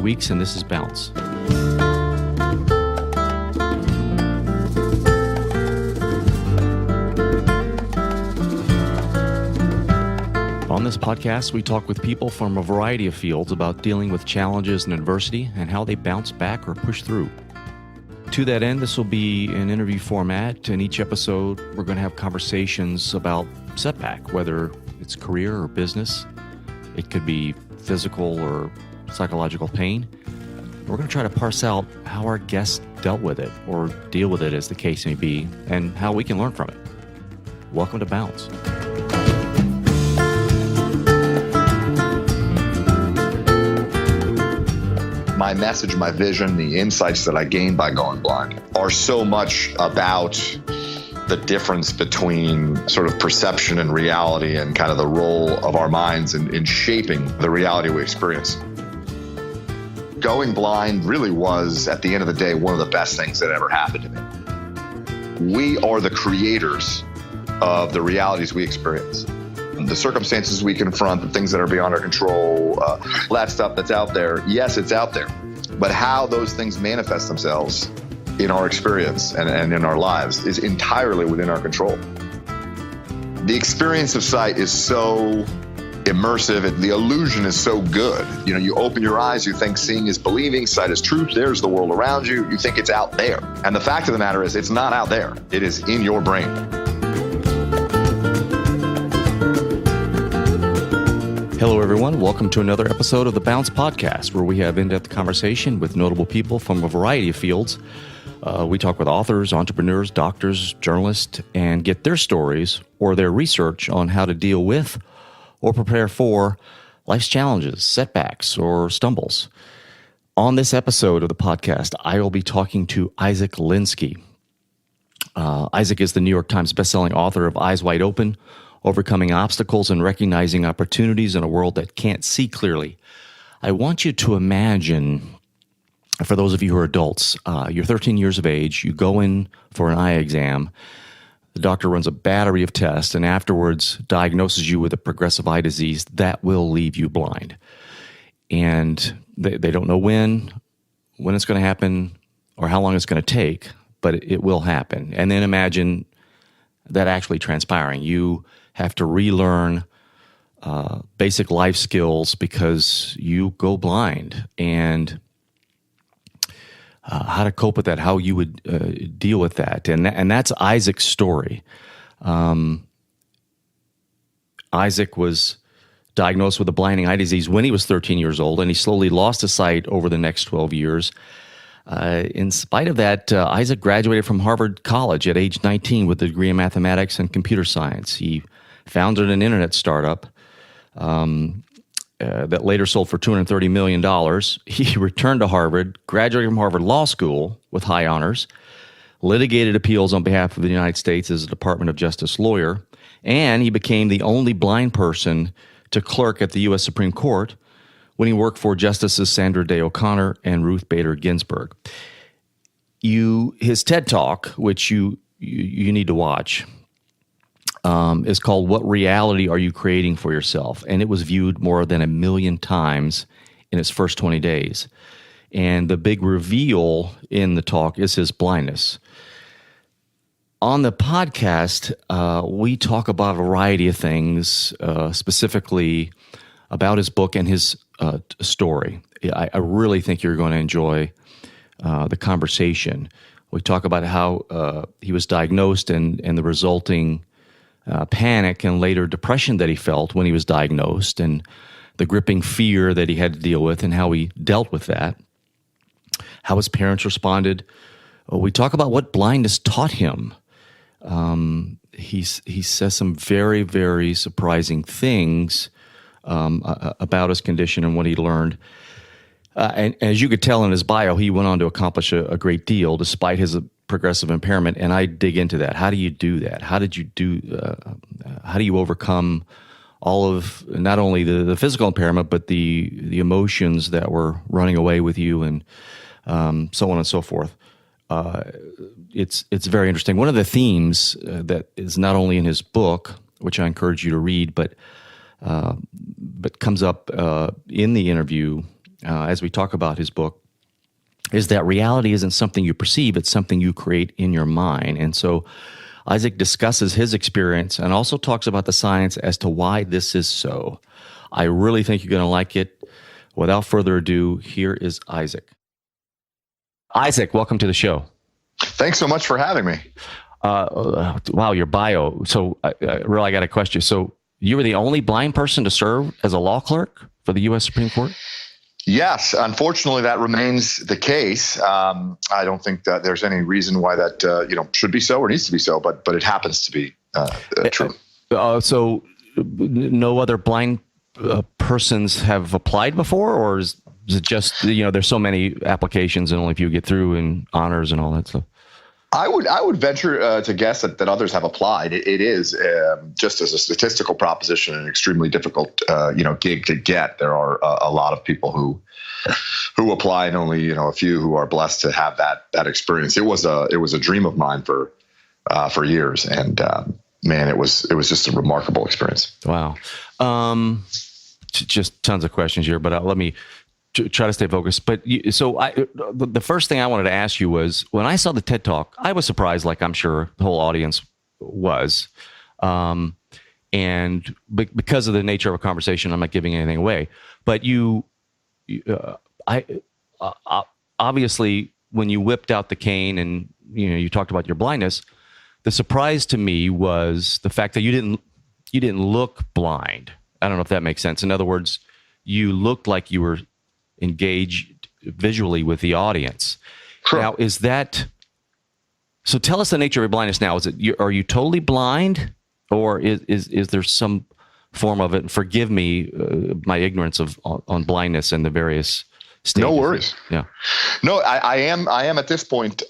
Weeks, and this is Bounce. On this podcast, we talk with people from a variety of fields about dealing with challenges and adversity and how they bounce back or push through. To that end, this will be an interview format. In each episode, we're going to have conversations about setback, whether it's career or business. It could be physical or psychological pain. We're going to try to parse out how our guests dealt with it or deal with it, as the case may be, and how we can learn from it. Welcome to Bounce. My message, my vision, the insights that I gained by going blind are so much about the difference between sort of perception and reality and kind of the role of our minds in shaping the reality we experience. Going blind really was, at the end of the day, one of the best things that ever happened to me. We are the creators of the realities we experience. The circumstances we confront, the things that are beyond our control, that stuff that's out there, yes, it's out there. But how those things manifest themselves in our experience and in our lives is entirely within our control. The experience of sight is so immersive. The illusion is so good. You know, you open your eyes, you think seeing is believing, sight is truth. There's the world around you. You think it's out there. And the fact of the matter is it's not out there. It is in your brain. Hello, everyone. Welcome to another episode of the Bounce Podcast, where we have in-depth conversation with notable people from a variety of fields. We talk with authors, entrepreneurs, doctors, journalists, and get their stories or their research on how to deal with or prepare for life's challenges, setbacks, or stumbles. On this episode of the podcast, I will be talking to Isaac Lidsky. Isaac is the New York Times bestselling author of Eyes Wide Open, Overcoming Obstacles and Recognizing Opportunities in a World That Can't See Clearly. I want you to imagine, for those of you who are adults, you're 13 years of age, you go in for an eye exam, the doctor runs a battery of tests, and afterwards diagnoses you with a progressive eye disease that will leave you blind. And they don't know when it's going to happen or how long it's going to take, but it will happen. And then imagine that actually transpiring. You have to relearn basic life skills because you go blind, and how to cope with that, how you would deal with that. And that's Isaac's story. Isaac was diagnosed with a blinding eye disease when he was 13 years old, and he slowly lost his sight over the next 12 years. In spite of that, Isaac graduated from Harvard College at age 19 with a degree in mathematics and computer science. He founded an internet startup that later sold for $230 million. He returned to Harvard, graduated from Harvard Law School with high honors, litigated appeals on behalf of the United States as a Department of Justice lawyer, and he became the only blind person to clerk at the U.S. Supreme Court when he worked for Justices Sandra O'Connor and Ruth Bader Ginsburg. His TED Talk, which you need to watch, is called "What Reality Are You Creating for Yourself?" And it was viewed more than 1 million times in its first 20 days. And the big reveal in the talk is his blindness. On the podcast, we talk about a variety of things, specifically about his book and his story. I really think you're going to enjoy the conversation. We talk about how he was diagnosed and the resulting panic and later depression that he felt when he was diagnosed, and the gripping fear that he had to deal with and how he dealt with that, how his parents responded. We talk about what blindness taught him. He says some very, very surprising things about his condition and what he learned. And as you could tell in his bio, he went on to accomplish a great deal despite his progressive impairment. And I dig into that. How do you do that? How do you overcome all of not only the physical impairment, but the emotions that were running away with you, and so on and so forth. It's very interesting. One of the themes that is not only in his book, which I encourage you to read, but comes up in the interview as we talk about his book, is that reality isn't something you perceive, it's something you create in your mind. And so Isaac discusses his experience and also talks about the science as to why this is so. I really think you're going to like it. Without further ado, here is Isaac. Isaac, welcome to the show. Thanks so much for having me. Wow, your bio. So I got a question. So you were the only blind person to serve as a law clerk for the U.S. Supreme Court? Yes, unfortunately, that remains the case. I don't think that there's any reason why that should be so or needs to be so, but it happens to be true. So no other blind persons have applied before, or is it just there's so many applications and only few get through and honors and all that stuff? I would venture to guess that others have applied. It is just as a statistical proposition an extremely difficult gig to get. There are a lot of people who apply, and only a few who are blessed to have that experience. It was a dream of mine for years, and man, it was just a remarkable experience. Wow, just tons of questions here, but let me try to stay focused. But the first thing I wanted to ask you was, when I saw the TED Talk, I was surprised, like I'm sure the whole audience was. And because of the nature of a conversation, I'm not giving anything away. But obviously, when you whipped out the cane and you talked about your blindness, the surprise to me was the fact that you didn't look blind. I don't know if that makes sense. In other words, you looked like you were engaged visually with the audience. Sure. Now, so tell us the nature of your blindness now. Are you totally blind, or is there some form of it? And forgive me my ignorance on blindness and the various stages. No worries. Yeah. No, I am at this point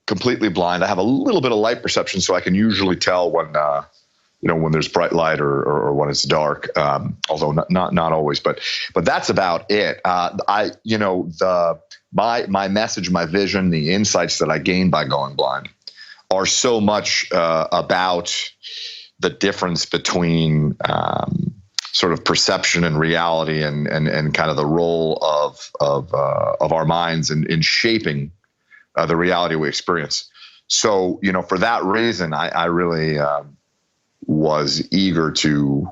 completely blind. I have a little bit of light perception, so I can usually tell when when there's bright light or when it's dark, although not always, but that's about it. My message, my vision, the insights that I gained by going blind are so much about the difference between sort of perception and reality, and kind of the role of our minds in shaping the reality we experience. So, for that reason, I really was eager to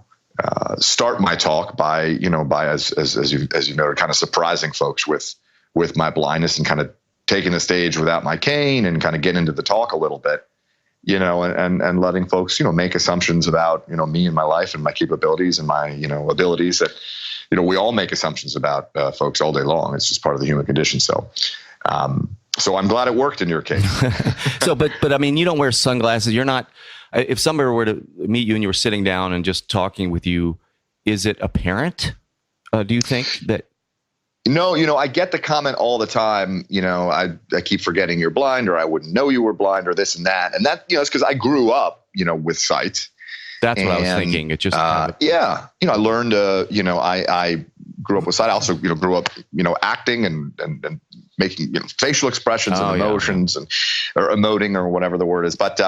start my talk by as you noted, kind of surprising folks with my blindness and kind of taking the stage without my cane and kind of getting into the talk a little bit, and letting folks make assumptions about me and my life and my capabilities and my abilities that we all make assumptions about folks all day long. It's just part of the human condition. So I'm glad it worked in your case. So, but I mean, you don't wear sunglasses. You're not. If somebody were to meet you and you were sitting down and just talking with you, is it apparent? Do you think that? No, I get the comment all the time. I keep forgetting you're blind, or I wouldn't know you were blind, or this and that. And that, it's because I grew up, with sight. That's what I was thinking. It just, I learned, I grew up with sight. I also, grew up, acting and making, facial expressions and emotions or emoting or whatever the word is. But,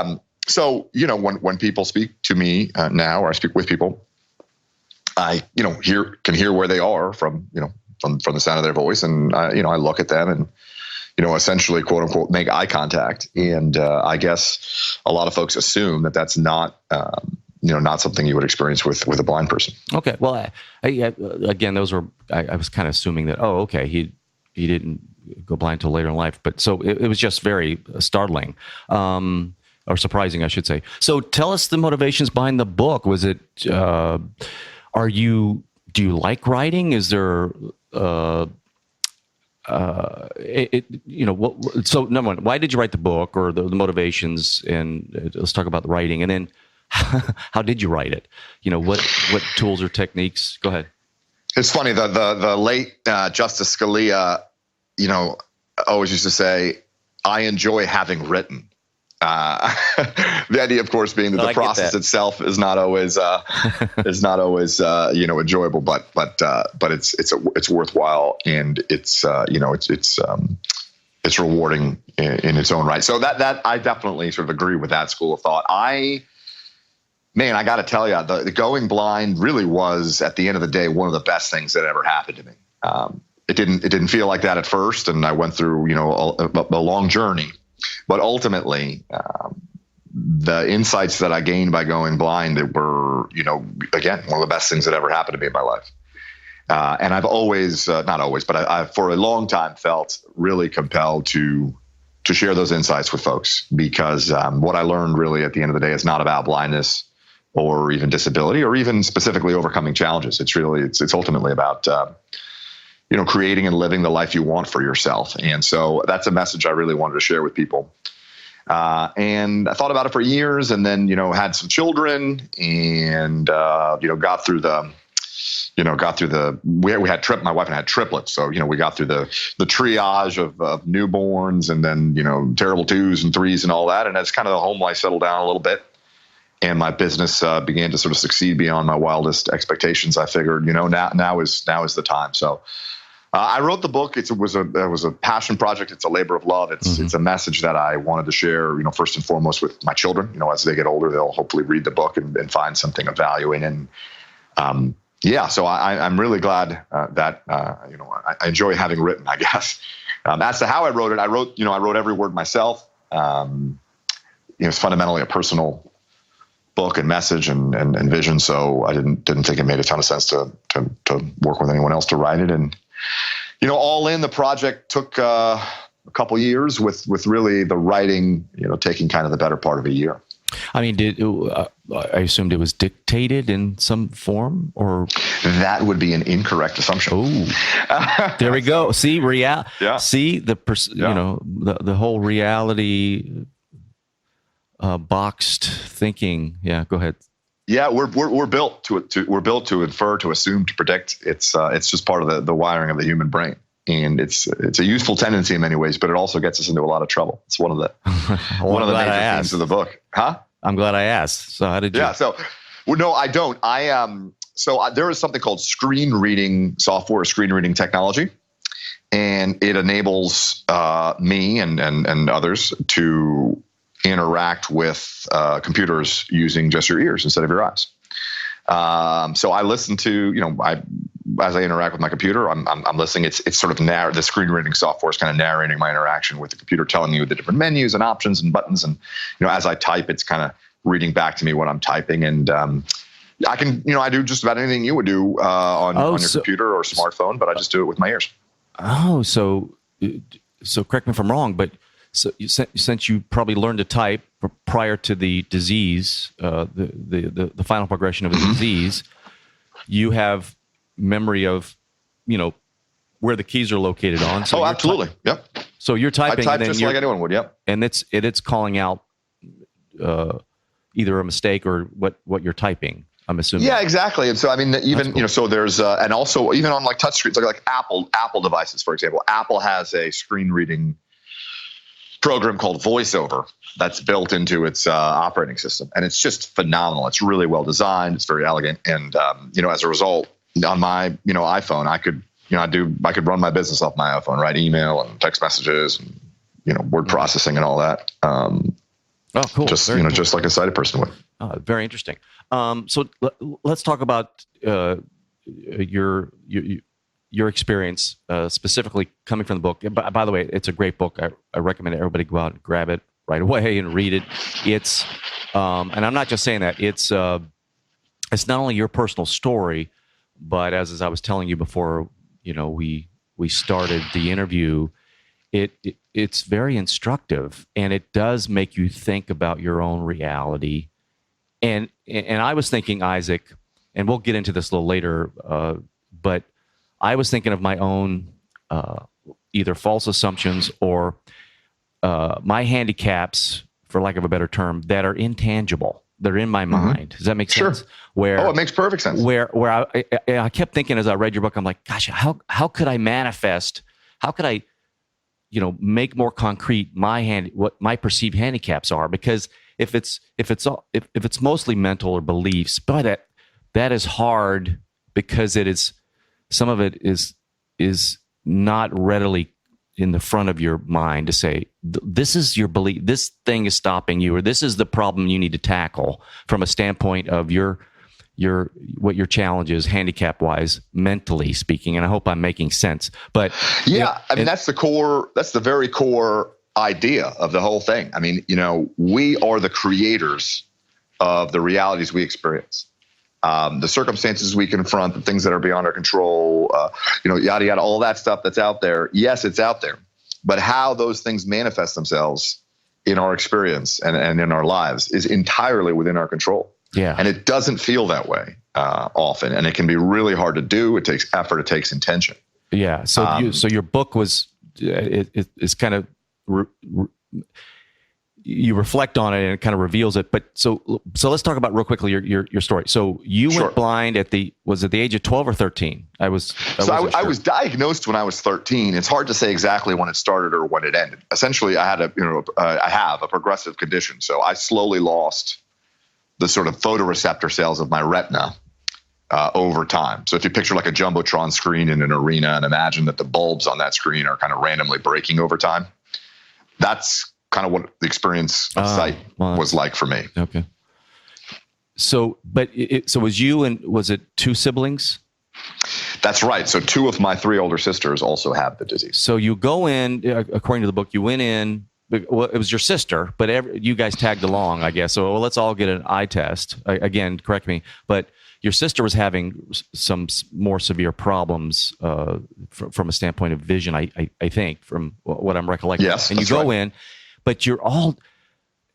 so, when people speak to me now, or I speak with people, I, can hear where they are from the sound of their voice. And, I look at them and, essentially, quote unquote, make eye contact. And I guess a lot of folks assume that that's not, not something you would experience with a blind person. Okay. Well, again, those were, I was kind of assuming that, okay, he didn't go blind till later in life. But so it was just very startling. Or surprising, I should say. So tell us the motivations behind the book. Was it, do you like writing? Is there, so number one, why did you write the book, or the motivations? And let's talk about the writing. And then how did you write it? What tools or techniques? Go ahead. It's funny, the late Justice Scalia, always used to say, I enjoy having written. The idea, of course, being that the process itself is not always enjoyable, but it's worthwhile, and it's rewarding in its own right. So that I definitely sort of agree with that school of thought. I got to tell you, the going blind really was, at the end of the day, one of the best things that ever happened to me. it didn't feel like that at first, and I went through a long journey, but ultimately the insights that I gained by going blind that were again one of the best things that ever happened to me in my life. And I've always, not always, but I've for a long time felt really compelled to share those insights with folks, because what I learned really at the end of the day is not about blindness or even disability or even specifically overcoming challenges. It's ultimately about creating and living the life you want for yourself. And so that's a message I really wanted to share with people. And I thought about it for years, and then had some children, and got through the. We had my wife and I had triplets. So, we got through the triage of newborns, and then, terrible 2s and 3s and all that. And as kind of the home life settled down a little bit and my business began to sort of succeed beyond my wildest expectations, I figured, now is the time. So I wrote the book. It was a passion project. It's a labor of love. It's a message that I wanted to share, first and foremost with my children. As they get older, they'll hopefully read the book and find something of value in it. And, so I'm really glad that I enjoy having written, I guess. As to how I wrote it, I wrote every word myself. It's fundamentally a personal book and message and vision, so I didn't think it made a ton of sense to work with anyone else to write it. And all in, the project took a couple years, with really the writing taking kind of the better part of a year. I mean, I assumed it was dictated in some form, or that would be an incorrect assumption. Oh, there we go. See, See the whole reality boxed thinking. Yeah, go ahead. Yeah, we're built to infer, to assume, to predict. It's just part of the wiring of the human brain. And it's a useful tendency in many ways, but it also gets us into a lot of trouble. It's one of the major themes of the book. Huh? I'm glad I asked. So how did you? Yeah. So, no, I don't. There is something called screen reading software, screen reading technology, and it enables me and others to interact with computers using just your ears instead of your eyes. So I listen to, as I interact with my computer, I'm listening. It's sort of the screen reading software is kind of narrating my interaction with the computer, telling you the different menus and options and buttons. And, as I type, it's kind of reading back to me what I'm typing. And I can, I do just about anything you would do on your computer or smartphone, but I just do it with my ears. Oh, so correct me if I'm wrong, but so since you probably learned to type prior to the disease, the final progression of the disease, you have memory of, where the keys are located on. So absolutely. Yep. So you're typing. I type just like anyone would. Yep. And it's calling out either a mistake or what you're typing, I'm assuming. Yeah, exactly. And so, I mean, even, cool. So there's, and also even on like touch screens, like Apple devices, for example, Apple has a screen reading program called VoiceOver that's built into its operating system. And it's just phenomenal. It's really well designed. It's very elegant. And, as a result, on my, iPhone, I could run my business off my iPhone, write email and text messages and, word processing and all that. Cool. Just, very cool. Just like a sighted person would. Very interesting. So let's talk about your experience, specifically coming from the book. By the way, it's a great book. I recommend everybody go out and grab it right away and read it. It's, and I'm not just saying that. It's not only your personal story, but as I was telling you before, we started the interview. It's very instructive, and it does make you think about your own reality. And I was thinking, Isaac, and we'll get into this a little later, but I was thinking of my own either false assumptions or my handicaps, for lack of a better term, that are intangible. They're in my mind. Does that make sense? Sure. It makes perfect sense. Where I kept thinking as I read your book, I'm like, gosh, how could I manifest? How could I, make more concrete what my perceived handicaps are? Because if it's mostly mental or beliefs, but that is hard because some of it is not readily in the front of your mind to say, this is your belief, this thing is stopping you, or this is the problem you need to tackle from a standpoint of your what your challenge is, handicap wise, mentally speaking. And I hope I'm making sense. But yeah, I mean, that's the very core idea of the whole thing. I mean, we are the creators of the realities we experience. The circumstances we confront, the things that are beyond our control, yada, yada, all that stuff that's out there. Yes, it's out there. But how those things manifest themselves in our experience and in our lives is entirely within our control. Yeah. And it doesn't feel that way often. And it can be really hard to do. It takes effort. It takes intention. Yeah. So so your book was, it's kind of, you reflect on it and it kind of reveals it. But so let's talk about real quickly your story. So you went blind at the age of 12 or 13? I was diagnosed when I was 13. It's hard to say exactly when it started or when it ended. Essentially, I had I have a progressive condition. So I slowly lost the sort of photoreceptor cells of my retina over time. So if you picture like a Jumbotron screen in an arena and imagine that the bulbs on that screen are kind of randomly breaking over time, that's kind of what the experience of sight was like for me. Okay. So, so was you and was it two siblings? That's right. So 2 of my 3 older sisters also have the disease. So you go in, according to the book, you went in, well, it was your sister, but you guys tagged along, I guess. So let's all get an eye test. Again, correct me, but your sister was having some more severe problems from a standpoint of vision, I think, from what I'm recollecting. Yes, and you go in, but you're all,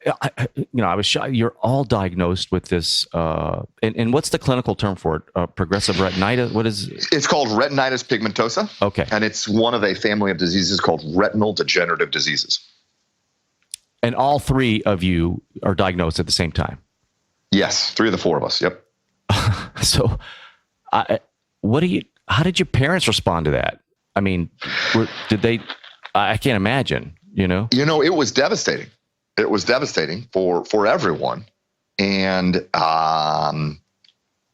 I was shocked. You're all diagnosed with this. And what's the clinical term for it? Progressive retinitis? What is it? It's called retinitis pigmentosa. Okay. And it's one of a family of diseases called retinal degenerative diseases. And all 3 of you are diagnosed at the same time? Yes, 3 of the 4 of us. Yep. So, how did your parents respond to that? I mean, I can't imagine, it was devastating. It was devastating for everyone. And,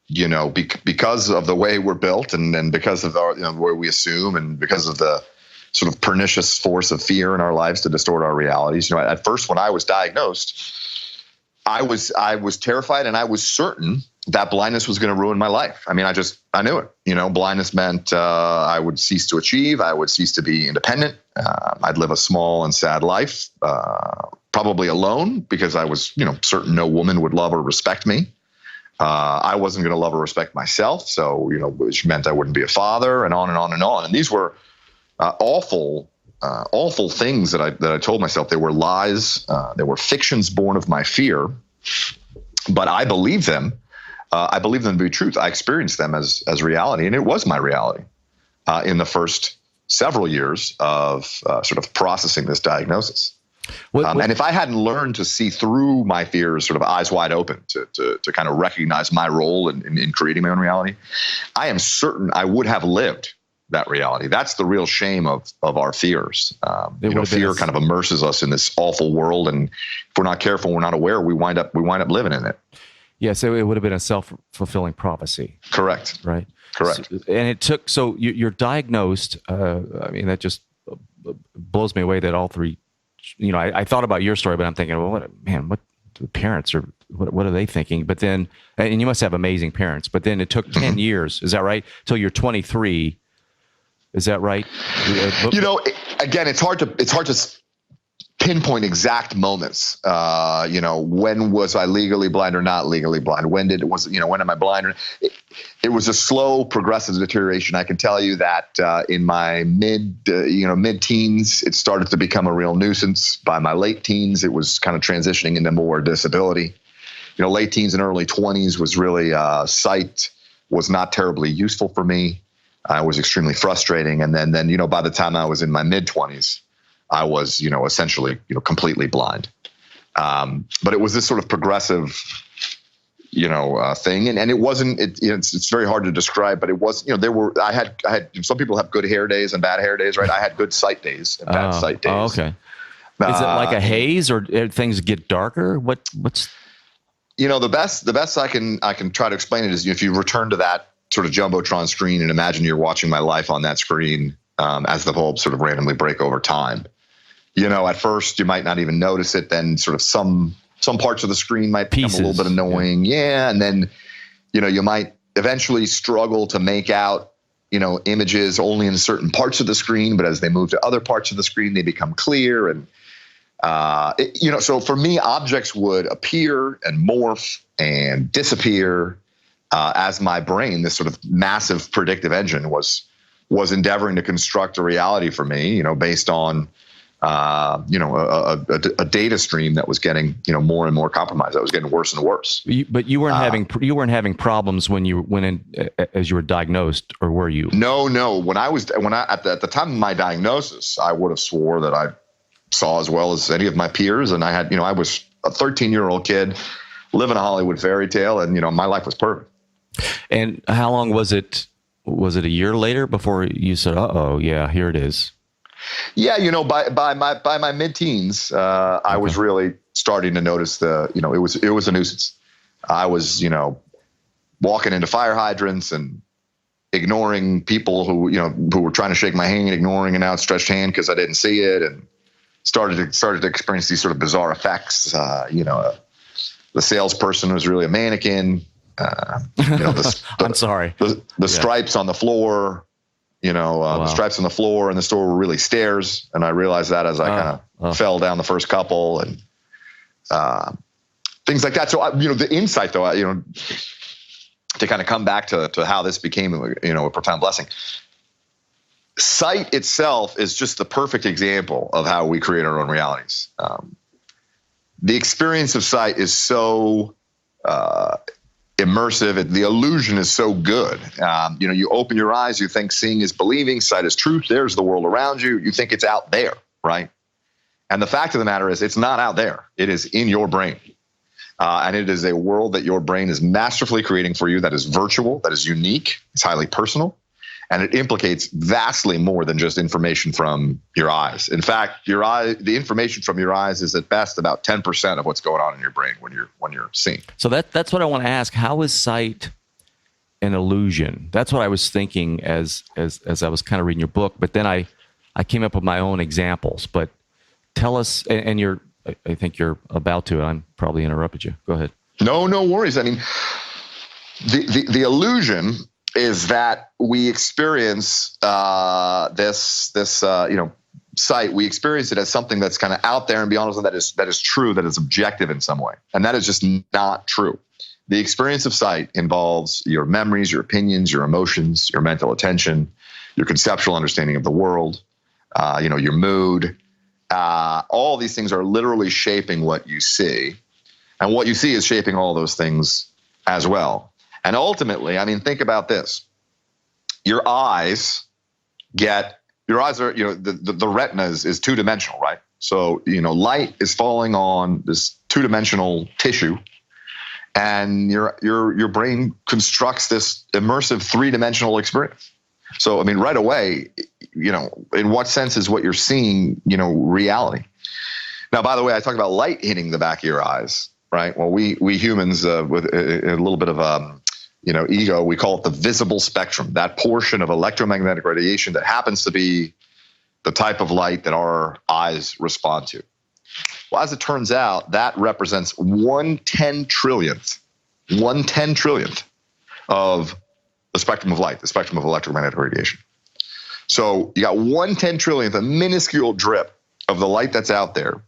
because of the way we're built and because of our, the way we assume and because of the sort of pernicious force of fear in our lives to distort our realities. At first, when I was diagnosed, I was terrified and I was certain that blindness was going to ruin my life. I mean, I knew it. Blindness meant I would cease to achieve. I would cease to be independent. I'd live a small and sad life, probably alone because I was, certain no woman would love or respect me. I wasn't going to love or respect myself. So, which meant I wouldn't be a father and on and on and on. And these were awful things that I told myself. They were lies. They were fictions born of my fear, but I believed them. I believed them to be truth. I experienced them as reality, and it was my reality in the first several years of sort of processing this diagnosis. And if I hadn't learned to see through my fears, sort of eyes wide open, to kind of recognize my role in creating my own reality, I am certain I would have lived that reality. That's the real shame of our fears. Fear kind of immerses us in this awful world, and if we're not careful, we're not aware, we wind up living in it. Yeah, so it would have been a self-fulfilling prophecy. Correct. Right. Correct. And it took. So you're diagnosed. I mean, that just blows me away that all 3. I thought about your story, but I'm thinking, well, what the parents are? What are they thinking? But then, and you must have amazing parents. But then it took 10 years. Is that right? Till you're 23. Is that right? Again, it's hard to pinpoint exact moments. When was I legally blind or not legally blind? When am I blind? It was a slow, progressive deterioration. I can tell you that in my mid-teens, it started to become a real nuisance. By my late teens, it was kind of transitioning into more disability. Late teens and early 20s was really sight was not terribly useful for me. It was extremely frustrating. And then by the time I was in my mid-20s, I was, essentially, completely blind. But it was this sort of progressive, thing. And it wasn't, it's very hard to describe, but it was, I had, some people have good hair days and bad hair days, right? I had good sight days and bad sight days. Oh, okay. Is it like a haze or things get darker? What's? The best I can try to explain it is if you return to that sort of Jumbotron screen and imagine you're watching my life on that screen as the bulbs sort of randomly break over time. At first you might not even notice it. Then sort of some parts of the screen might become a little bit annoying. Yeah. And then, You might eventually struggle to make out, images only in certain parts of the screen, but as they move to other parts of the screen, they become clear. And, so for me, objects would appear and morph and disappear as my brain, this sort of massive predictive engine, was endeavoring to construct a reality for me, based on, a data stream that was getting, more and more compromised. That was getting worse and worse. But you weren't having problems when you went in as you were diagnosed, or were you? No. At the time of my diagnosis, I would have swore that I saw as well as any of my peers, and I was a 13-year-old kid living a Hollywood fairy tale, and my life was perfect. And how long was it? Was it a year later before you said, "Uh-oh, yeah, here it is"? Yeah, by my mid-teens, I was really starting to notice it was a nuisance. I was, walking into fire hydrants and ignoring people who were trying to shake my hand, ignoring an outstretched hand because I didn't see it, and started to experience these sort of bizarre effects. The salesperson was really a mannequin. I'm sorry. The stripes on the floor. The stripes on the floor in the store were really stairs. And I realized that as I kind of fell down the first couple, and things like that. So, the insight, though, to kind of come back to how this became, a profound blessing. Sight itself is just the perfect example of how we create our own realities. The experience of sight is so immersive. The illusion is so good. You open your eyes, you think seeing is believing, sight is truth. There's the world around you. You think it's out there, right? And the fact of the matter is it's not out there. It is in your brain. And it is a world that your brain is masterfully creating for you that is virtual, that is unique, it's highly personal, and it implicates vastly more than just information from your eyes. In fact, the information from your eyes is at best about 10% of what's going on in your brain when you're seeing. So that's what I want to ask. How is sight an illusion? That's what I was thinking as I was kind of reading your book, but then I came up with my own examples. But tell us, and I think you're about to, and I'm probably interrupted you. Go ahead. No worries. I mean, the illusion is that we experience this sight. We experience it as something that's kind of out there and beyond us, that is true, that is objective in some way, and that is just not true. The experience of sight involves your memories, your opinions, your emotions, your mental attention, your conceptual understanding of the world, your mood. All these things are literally shaping what you see, and what you see is shaping all those things as well. And ultimately, I mean, think about this. Your eyes are, the retina is two-dimensional, right? So, light is falling on this two-dimensional tissue, and your brain constructs this immersive three-dimensional experience. So, I mean, right away, in what sense is what you're seeing, reality? Now, by the way, I talked about light hitting the back of your eyes, right? Well, we humans, with a little bit of ego, we call it the visible spectrum, that portion of electromagnetic radiation that happens to be the type of light that our eyes respond to. Well, as it turns out, that represents 1/10 trillionth of the spectrum of light, the spectrum of electromagnetic radiation. So you got 1/10 trillionth, a minuscule drip of the light that's out there,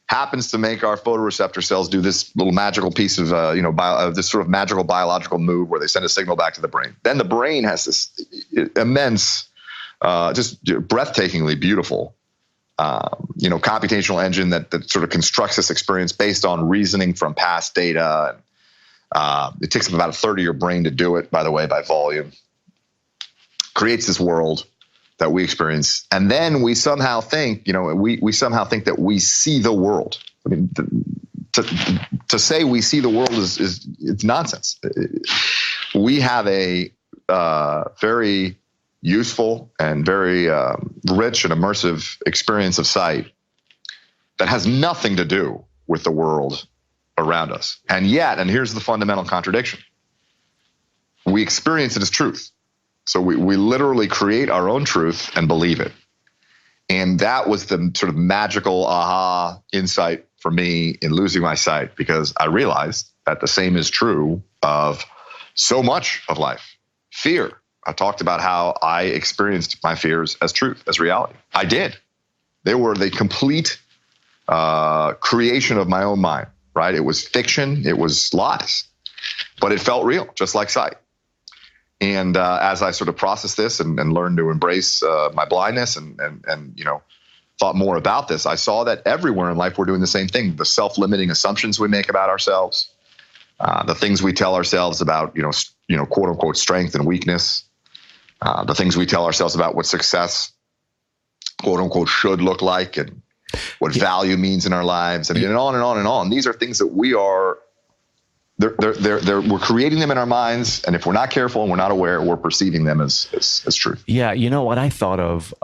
happens to make our photoreceptor cells do this little magical piece of, this sort of magical biological move where they send a signal back to the brain. Then the brain has this immense, just breathtakingly beautiful, computational engine that sort of constructs this experience based on reasoning from past data. It takes about a third of your brain to do it, by the way, by volume. Creates this world that we experience, and then we somehow think, we somehow think that we see the world. I mean, to say we see the world is it's nonsense. We have a very useful and very rich and immersive experience of sight that has nothing to do with the world around us, and yet, and here's the fundamental contradiction: we experience it as truth. So we literally create our own truth and believe it. And that was the sort of magical aha insight for me in losing my sight, because I realized that the same is true of so much of life. Fear. I talked about how I experienced my fears as truth, as reality. I did. They were the complete creation of my own mind, right? It was fiction. It was lies, but it felt real, just like sight. And as I sort of processed this and learned to embrace my blindness and thought more about this, I saw that everywhere in life we're doing the same thing. The self-limiting assumptions we make about ourselves, the things we tell ourselves about, quote unquote strength and weakness, the things we tell ourselves about what success, quote unquote, should look like, and what value means in our lives. I mean, and on and on and on. These are things that we're creating them in our minds, and if we're not careful and we're not aware, we're perceiving them as truth. Yeah, you know what I thought of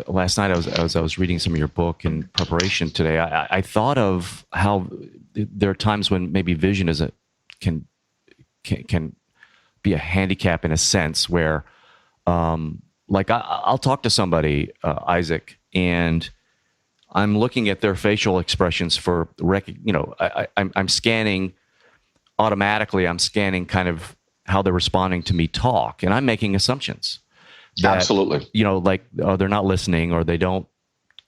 last night. I was reading some of your book in preparation today. I thought of how there are times when maybe vision can be a handicap in a sense where, like I'll talk to somebody, Isaac, and I'm looking at their facial expressions for I'm scanning automatically. I'm scanning kind of how they're responding to me talk, and I'm making assumptions. Absolutely. They're not listening, or they don't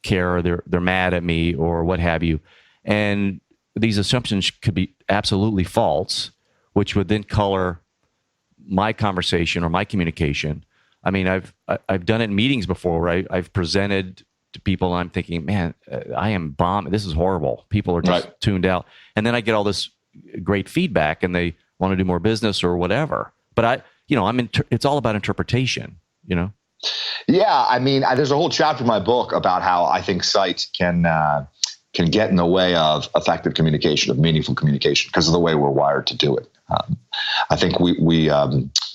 care, or they're mad at me, or what have you. And these assumptions could be absolutely false, which would then color my conversation or my communication. I mean, I've done it in meetings before, right? I've presented to people, and I'm thinking, man, I am bombing. This is horrible. People are just tuned out. And then I get all this great feedback, and they want to do more business or whatever. But it's all about interpretation, Yeah, I mean, there's a whole chapter in my book about how I think sight can get in the way of effective communication, of meaningful communication, because of the way we're wired to do it. I think we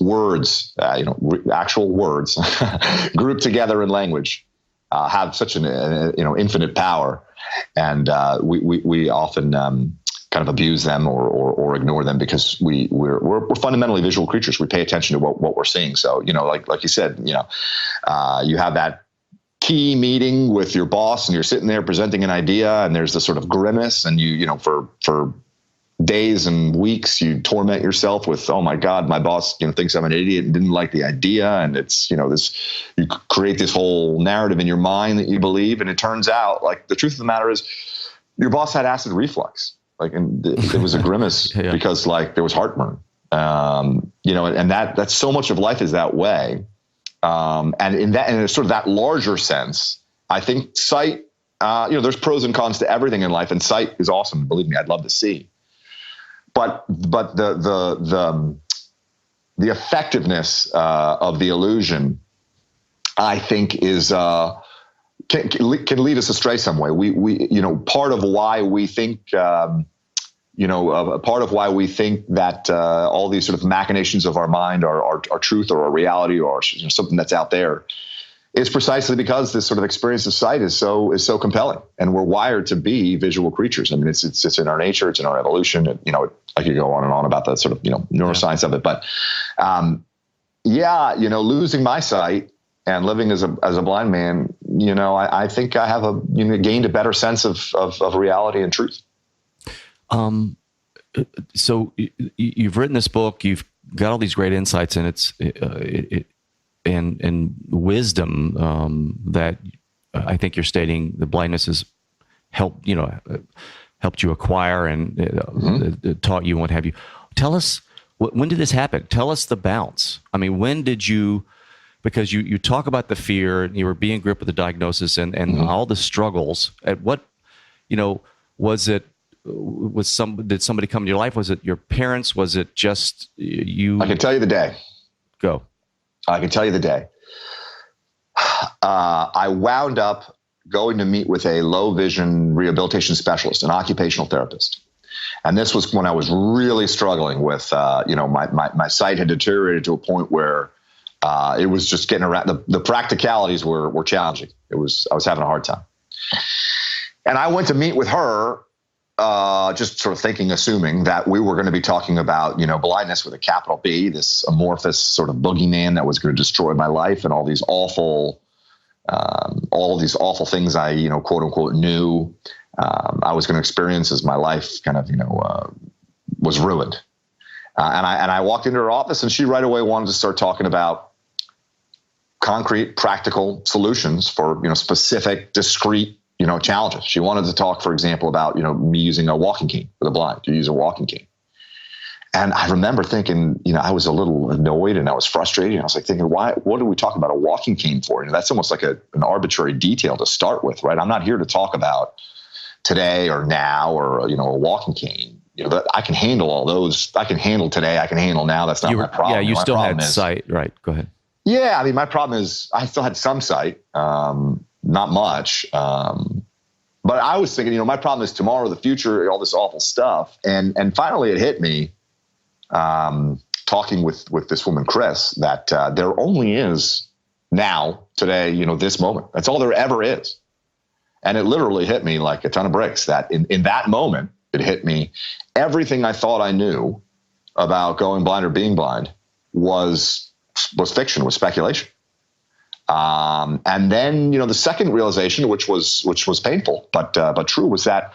words, actual words grouped together in language have such an infinite power, and we often kind of abuse them or ignore them because we're fundamentally visual creatures. We pay attention to what we're seeing. So like you said, you have that key meeting with your boss, and you're sitting there presenting an idea, and there's this sort of grimace, and for days and weeks you torment yourself with, oh my God, my boss thinks I'm an idiot and didn't like the idea, and it's you create this whole narrative in your mind that you believe, and it turns out, like, the truth of the matter is your boss had acid reflux, and it was a grimace because there was heartburn, and that's so much of life is that way. And in sort of that larger sense, I think sight, there's pros and cons to everything in life, and sight is awesome. Believe me, I'd love to see. But the effectiveness of the illusion, I think, is can lead us astray some way. We part of why we think part of why we think that all these sort of machinations of our mind are truth or a reality or something that's out there is precisely because this sort of experience of sight is so compelling, and we're wired to be visual creatures. I mean, it's in our nature, it's in our evolution. I could go on and on about the sort of neuroscience of it, but losing my sight and living as a blind man, I think I have gained a better sense of reality and truth. So you've written this book, you've got all these great insights, and and wisdom that I think you're stating the blindness has helped you acquire and taught you and what have you. Tell us, when did this happen? Tell us the bounce. I mean, when did you? Because you talk about the fear, and you were being gripped with the diagnosis and all the struggles. At what was it? Did somebody come into your life? Was it your parents? Was it just you? I can tell you the day. Go. I can tell you the day. I wound up going to meet with a low vision rehabilitation specialist, an occupational therapist. And this was when I was really struggling with, my sight had deteriorated to a point where it was just getting around. The practicalities were challenging. I was having a hard time. And I went to meet with her, just sort of assuming that we were going to be talking about, blindness with a capital B, this amorphous sort of boogeyman that was going to destroy my life, and all these awful things I, quote unquote, knew I was going to experience as my life kind of, was ruined. And I walked into her office, and she right away wanted to start talking about concrete, practical solutions for, specific, discrete, challenges. She wanted to talk, for example, about, me using a walking cane for the blind. You use a walking cane. And I remember thinking, I was a little annoyed and I was frustrated. I was like thinking, what are we talking about a walking cane for? That's almost like an arbitrary detail to start with, right? I'm not here to talk about today or now or, a walking cane. I can handle all those. I can handle today. I can handle now. That's not my problem. Yeah, you my still problem had sight. Right. Go ahead. Yeah. I mean, my problem is I still had some sight, not much. But I was thinking, my problem is tomorrow, the future, all this awful stuff. And finally it hit me, talking with this woman, Chris, that there only is now, today, this moment. That's all there ever is. And it literally hit me like a ton of bricks that in that moment, it hit me. Everything I thought I knew about going blind or being blind was fiction, was speculation. And then, the second realization, which was painful, but true, was that,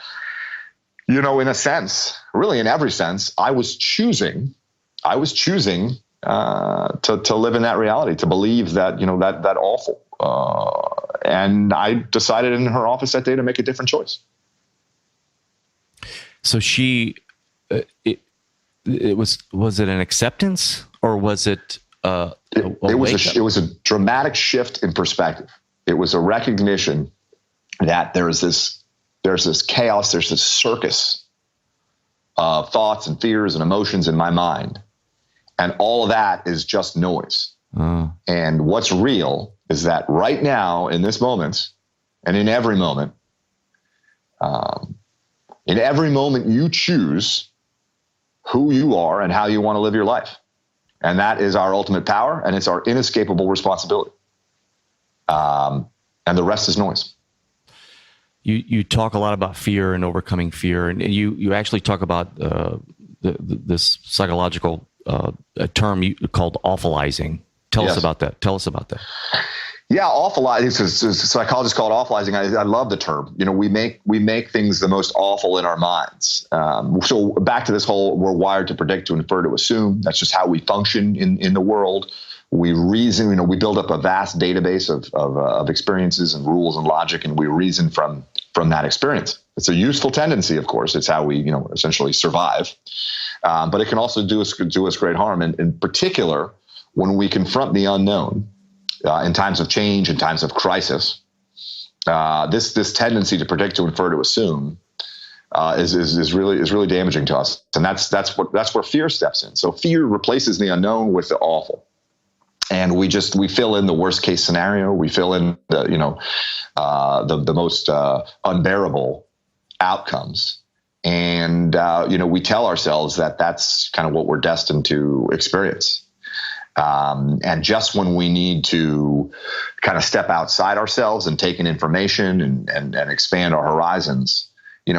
in a sense, really in every sense, I was choosing to live in that reality, to believe that, that awful. And I decided in her office that day to make a different choice. So it was it an acceptance, or was it it was a dramatic shift in perspective. It was a recognition that there's this chaos, there's this circus of thoughts and fears and emotions in my mind. And all of that is just noise. And what's real is that right now, in this moment, and in every moment, you choose who you are and how you want to live your life. And that is our ultimate power, and it's our inescapable responsibility. And the rest is noise. You talk a lot about fear and overcoming fear, and you actually talk about this psychological term called awfulizing. Tell us about that. Yeah, awfulizing. It's a psychologist called awfulizing. I love the term. We make things the most awful in our minds. So back to this whole, we're wired to predict, to infer, to assume. That's just how we function in the world. We reason. We build up a vast database of experiences and rules and logic, and we reason from that experience. It's a useful tendency, of course. It's how we essentially survive. But it can also do us great harm, and in particular when we confront the unknown. In times of change, in times of crisis, this tendency to predict, to infer, to assume is really damaging to us, and that's where fear steps in. So fear replaces the unknown with the awful, and we fill in the worst case scenario. We fill in the most unbearable outcomes, and we tell ourselves that that's kind of what we're destined to experience. And just when we need to kind of step outside ourselves and take in information and expand our horizons,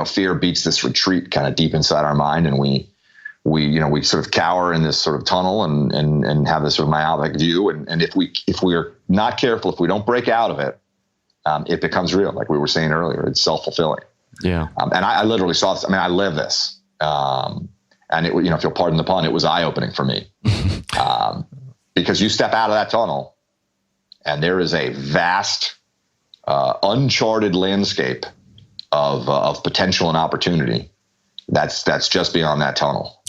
fear beats this retreat kind of deep inside our mind, and we sort of cower in this sort of tunnel and have this sort of myopic view. And if we are not careful, if we don't break out of it, it becomes real. Like we were saying earlier, it's self-fulfilling. Yeah. And I literally saw this. I mean, I live this. And it, if you'll pardon the pun, it was eye-opening for me. Because you step out of that tunnel and there is a vast, uncharted landscape of potential and opportunity that's just beyond that tunnel.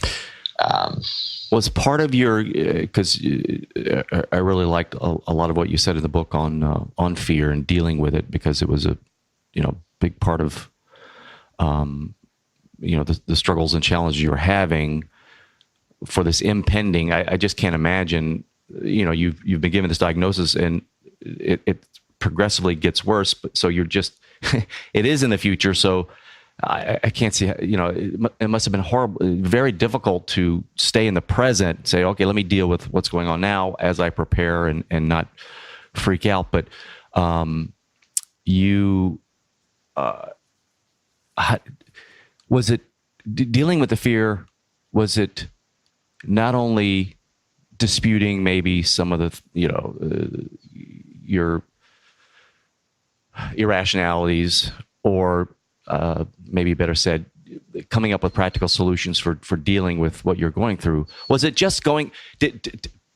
Was part of your, because I really liked a lot of what you said in the book on fear and dealing with it, because it was a big part of the struggles and challenges you're having for this impending. I just can't imagine. You've been given this diagnosis, and it progressively gets worse. But so you're just, it is in the future. So I can't see. It must have been horrible, very difficult to stay in the present. Say, okay, let me deal with what's going on now as I prepare and not freak out. But was it dealing with the fear? Was it not only disputing maybe some of the, your irrationalities, or maybe better said, coming up with practical solutions for dealing with what you're going through. Was it just to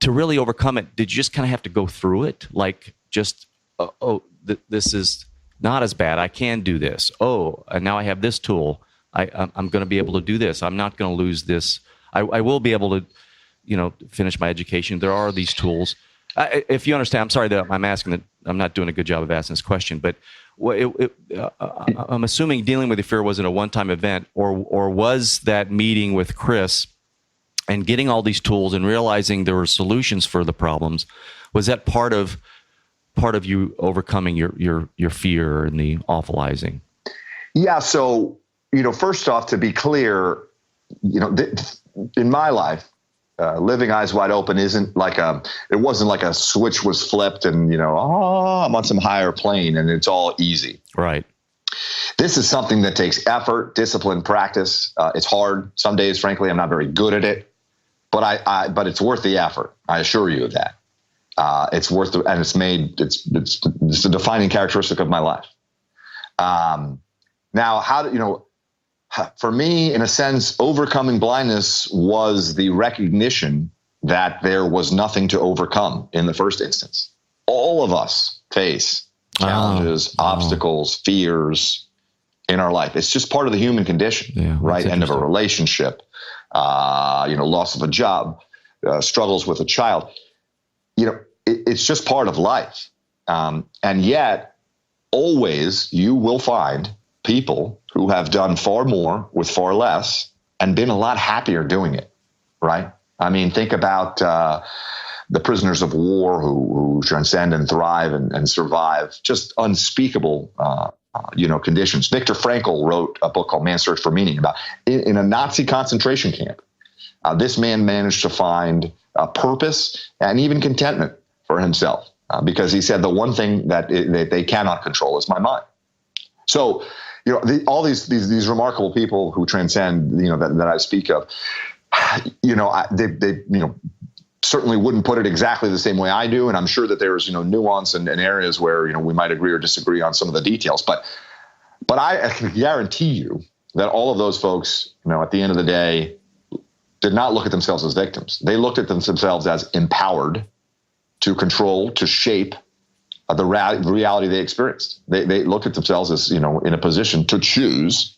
really overcome it? Did you just kind of have to go through it? Like just, this is not as bad. I can do this. Oh, and now I have this tool. I'm going to be able to do this. I'm not going to lose this. I will be able to, finish my education. There are these tools. If you understand, I'm sorry that I'm asking that. I'm not doing a good job of asking this question, but I'm assuming dealing with the fear wasn't a one-time event, or was that meeting with Chris and getting all these tools and realizing there were solutions for the problems, was that part of you overcoming your fear and the awfulizing? Yeah. So, first off, to be clear, in my life, living eyes wide open it wasn't like a switch was flipped and, I'm on some higher plane and it's all easy. Right. This is something that takes effort, discipline, practice. It's hard. Some days, frankly, I'm not very good at it, but it's worth the effort. I assure you of that. It's worth it, and it's a defining characteristic of my life. Now, for me, in a sense, overcoming blindness was the recognition that there was nothing to overcome in the first instance. All of us face challenges, obstacles, fears in our life. It's just part of the human condition, right? End of a relationship, loss of a job, struggles with a child. It's just part of life. And yet, always you will find people who have done far more with far less and been a lot happier doing it, right? I mean, think about the prisoners of war who transcend and thrive and survive just unspeakable, conditions. Viktor Frankl wrote a book called Man's Search for Meaning about in a Nazi concentration camp. This man managed to find purpose and even contentment for himself because he said the one thing that they cannot control is my mind. So, all these remarkable people who transcend, that I speak of, they certainly wouldn't put it exactly the same way I do. And I'm sure that there's, nuance and areas where, we might agree or disagree on some of the details. But I can guarantee you that all of those folks, at the end of the day, did not look at themselves as victims. They looked at themselves as empowered to control, to shape the reality they experienced. They looked at themselves as, in a position to choose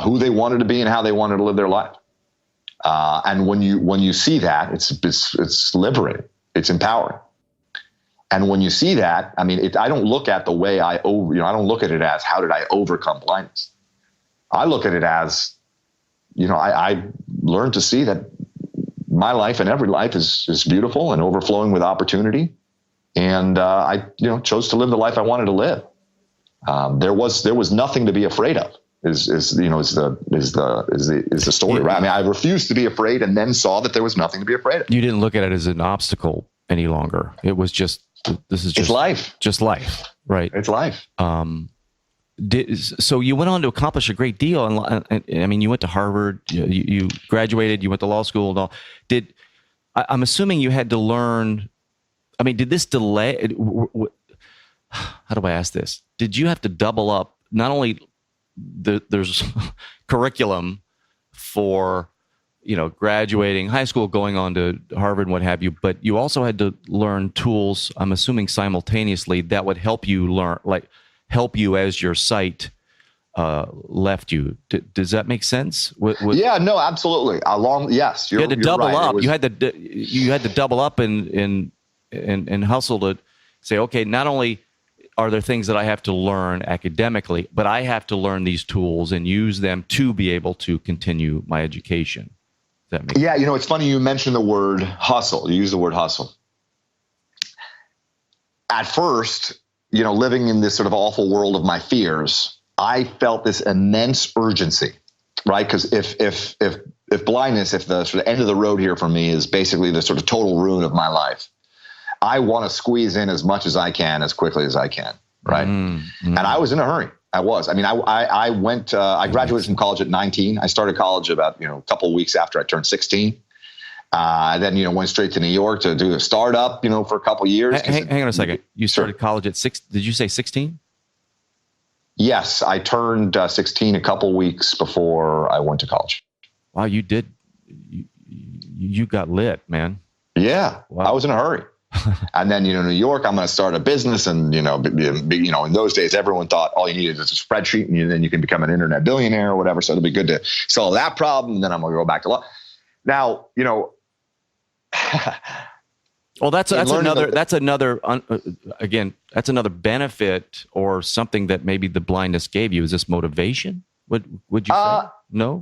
who they wanted to be and how they wanted to live their life. And when you see that, it's liberating. It's empowering. And when you see that, I mean, I don't look at the way I don't look at it as how did I overcome blindness. I look at it as, I learned to see that my life and every life is beautiful and overflowing with opportunity. And I chose to live the life I wanted to live. There was nothing to be afraid of. Is the story, right? I mean, I refused to be afraid, and then saw that there was nothing to be afraid of. You didn't look at it as an obstacle any longer. It was just it's life, just life, right? It's life. So you went on to accomplish a great deal, and I mean, you went to Harvard, you graduated, you went to law school, and all. I'm assuming you had to learn. I mean, did this delay? How do I ask this? Did you have to double up? Not only there's curriculum for graduating high school, going on to Harvard, and what have you, but you also had to learn tools. I'm assuming simultaneously that would help you learn, help you as your sight left you. Does that make sense? Yeah, no, absolutely. Yes, you had to double right. up. You had to double up and hustle to say, okay, not only are there things that I have to learn academically, but I have to learn these tools and use them to be able to continue my education. Does that make sense? Yeah, it's funny you mentioned the word hustle. You use the word hustle. At first, living in this sort of awful world of my fears, I felt this immense urgency, right? Because if blindness, if the sort of end of the road here for me is basically the sort of total ruin of my life, I want to squeeze in as much as I can, as quickly as I can, right? And I was in a hurry. I was. I mean, I graduated from college at 19. I started college about, a couple of weeks after I turned 16. Then, went straight to New York to do a startup, for a couple of years. Hang on a second. You started college at 6. Did you say 16? Yes, I turned 16 a couple weeks before I went to college. Wow, you did. You got lit, man. Yeah, wow. I was in a hurry. And then, New York, I'm going to start a business. And, in those days, everyone thought all you needed is a spreadsheet and then you can become an internet billionaire or whatever. So it'll be good to solve that problem. And then I'm going to go back to law. Now, well, that's another benefit or something that maybe the blindness gave you. Is this motivation? Would you say? No.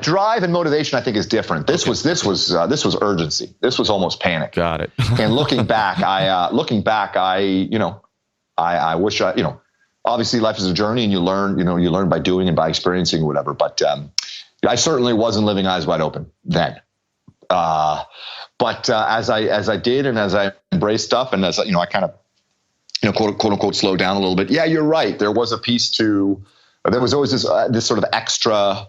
Drive and motivation, I think, is different. This was urgency. This was almost panic. Got it. And looking back, I wish obviously life is a journey, and you learn by doing and by experiencing whatever. But I certainly wasn't living eyes wide open then. But as I did, and as I embraced stuff, and as I kind of quote unquote slowed down a little bit. Yeah, you're right. There was a piece to. There was always this sort of extra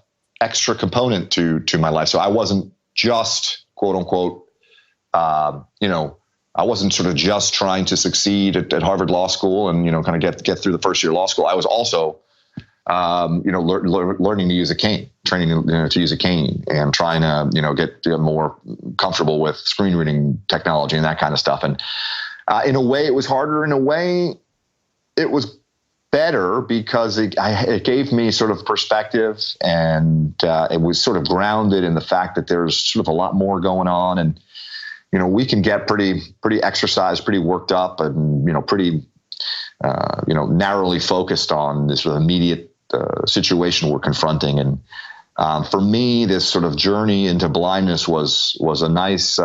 component to my life. So I wasn't just quote unquote, I wasn't sort of just trying to succeed at Harvard Law School and kind of get through the first year of law school. I was also, learning to use a cane, training to use a cane, and trying to get more comfortable with screen reading technology and that kind of stuff. And in a way, it was harder. In a way, it was better because it gave me sort of perspective, and it was sort of grounded in the fact that there's sort of a lot more going on, and we can get pretty exercised, pretty worked up, and pretty narrowly focused on this sort of immediate situation we're confronting. And for me, this sort of journey into blindness was a nice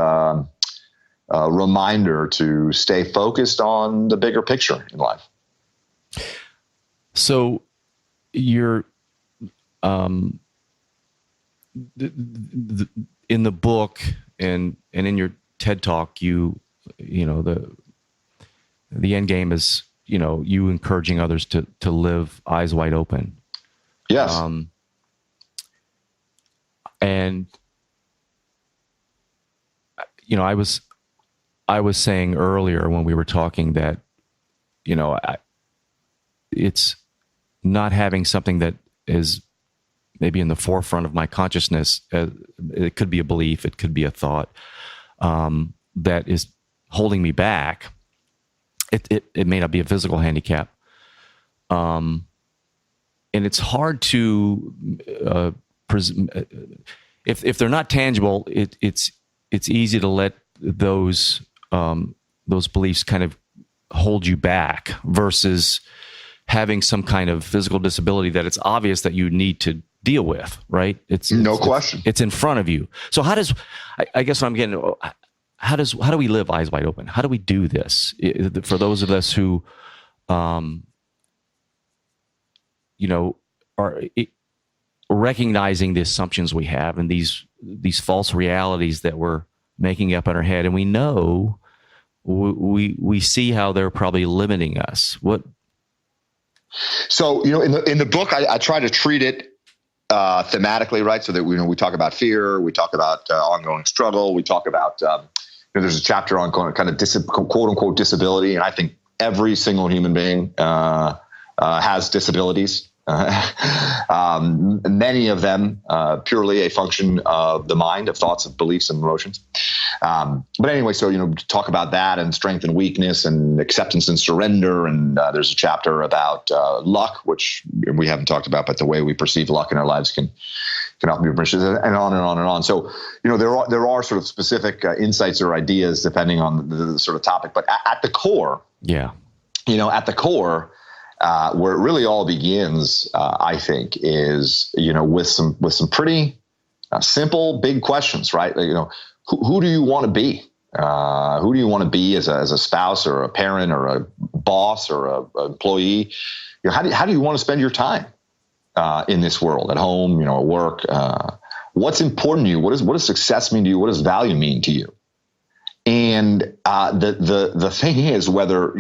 reminder to stay focused on the bigger picture in life. So you're in the book and in your TED Talk, the end game is, you encouraging others to live eyes wide open. Yes. And I was saying earlier when we were talking that, it's not having something that is maybe in the forefront of my consciousness. It could be a belief, it could be a thought that is holding me back. It may not be a physical handicap, and it's hard to if they're not tangible. It's easy to let those beliefs kind of hold you back versus having some kind of physical disability that it's obvious that you need to deal with, right? It's no question. It's in front of you. So how does, I guess what I'm getting, how do we live eyes wide open? How do we do this? For those of us who, are recognizing the assumptions we have and these false realities that we're making up in our head, and we know we see how they're probably limiting us. So, in the book, I try to treat it thematically, right? So that we talk about fear, we talk about ongoing struggle, we talk about there's a chapter on kind of quote unquote disability, and I think every single human being has disabilities. Many of them purely a function of the mind, of thoughts, of beliefs, and emotions. But anyway, so talk about that and strength and weakness and acceptance and surrender. And there's a chapter about luck, which we haven't talked about, but the way we perceive luck in our lives can often be pernicious, and on and on and on. So there are sort of specific insights or ideas depending on the sort of topic, but at the core, at the core. Where it really all begins, I think, is with some pretty simple, big questions, right? Who do you want to be? Who do you want to be as a spouse or a parent or a boss or a employee? How do you want to spend your time in this world, at home, at work? What's important to you? What does success mean to you? What does value mean to you? And the thing is, whether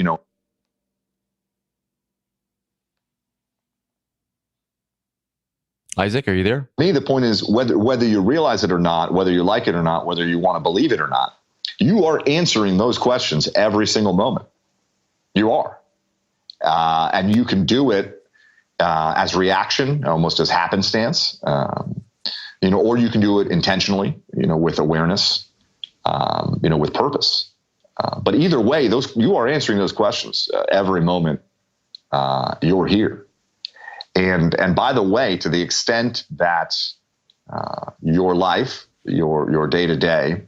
Isaac, are you there? Me, the point is whether you realize it or not, whether you like it or not, whether you want to believe it or not, you are answering those questions every single moment. You are. And you can do it as reaction, almost as happenstance, or you can do it intentionally, with awareness, with purpose. But either way, you are answering those questions every moment you're here. And by the way, to the extent that your life, your day to day,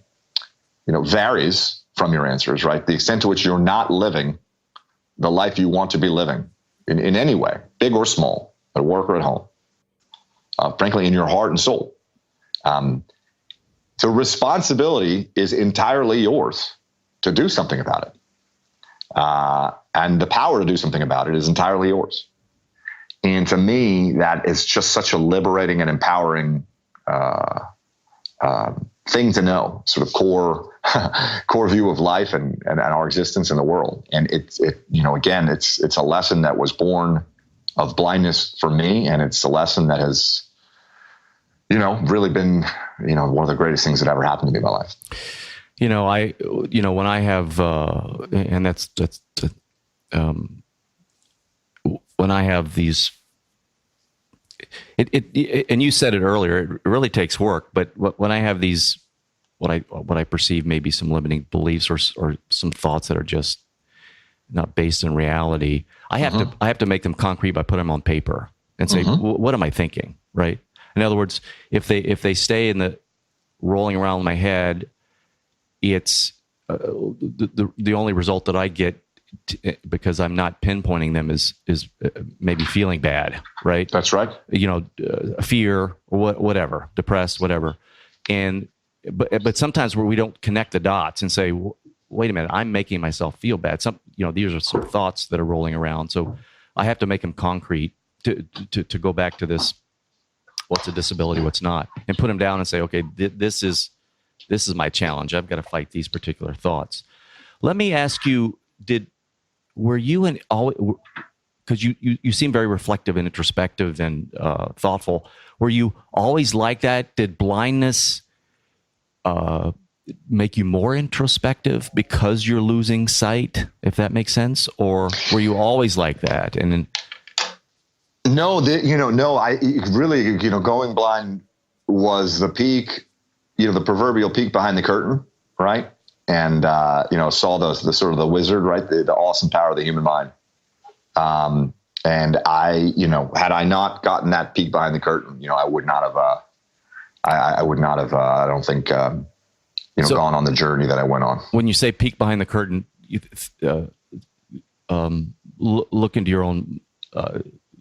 varies from your answers, right? The extent to which you're not living the life you want to be living in any way, big or small, at work or at home, frankly, in your heart and soul. The responsibility is entirely yours to do something about it. And the power to do something about it is entirely yours. And to me, that is just such a liberating and empowering thing to know, sort of core view of life and our existence in the world. And it's a lesson that was born of blindness for me. And it's a lesson that has, really been, one of the greatest things that ever happened to me in my life. When I have, and when I have these, and you said it earlier, it really takes work, but when I have these, what I perceive maybe some limiting beliefs or some thoughts that are just not based in reality, I have to make them concrete by putting them on paper and say, what am I thinking? Right. In other words, if they stay in the rolling around in my head, it's the only result that I get because I'm not pinpointing them is maybe feeling bad, right? That's right. Fear or whatever, depressed, whatever. But sometimes where we don't connect the dots and say, wait a minute, I'm making myself feel bad. These are some thoughts that are rolling around. So I have to make them concrete to go back to this. What's a disability? What's not? And put them down and say, okay, this is my challenge. I've got to fight these particular thoughts. Let me ask you, were you because you seem very reflective and introspective and thoughtful. Were you always like that? Did blindness make you more introspective because you're losing sight, if that makes sense? Or were you always like that? And then, No, I really, going blind was the peak, the proverbial peek behind the curtain, right? And, saw the sort of the wizard, right? The awesome power of the human mind. And I, had I not gotten that peek behind the curtain, I would not have, I don't think, gone on the journey that I went on. When you say peek behind the curtain, look into your own,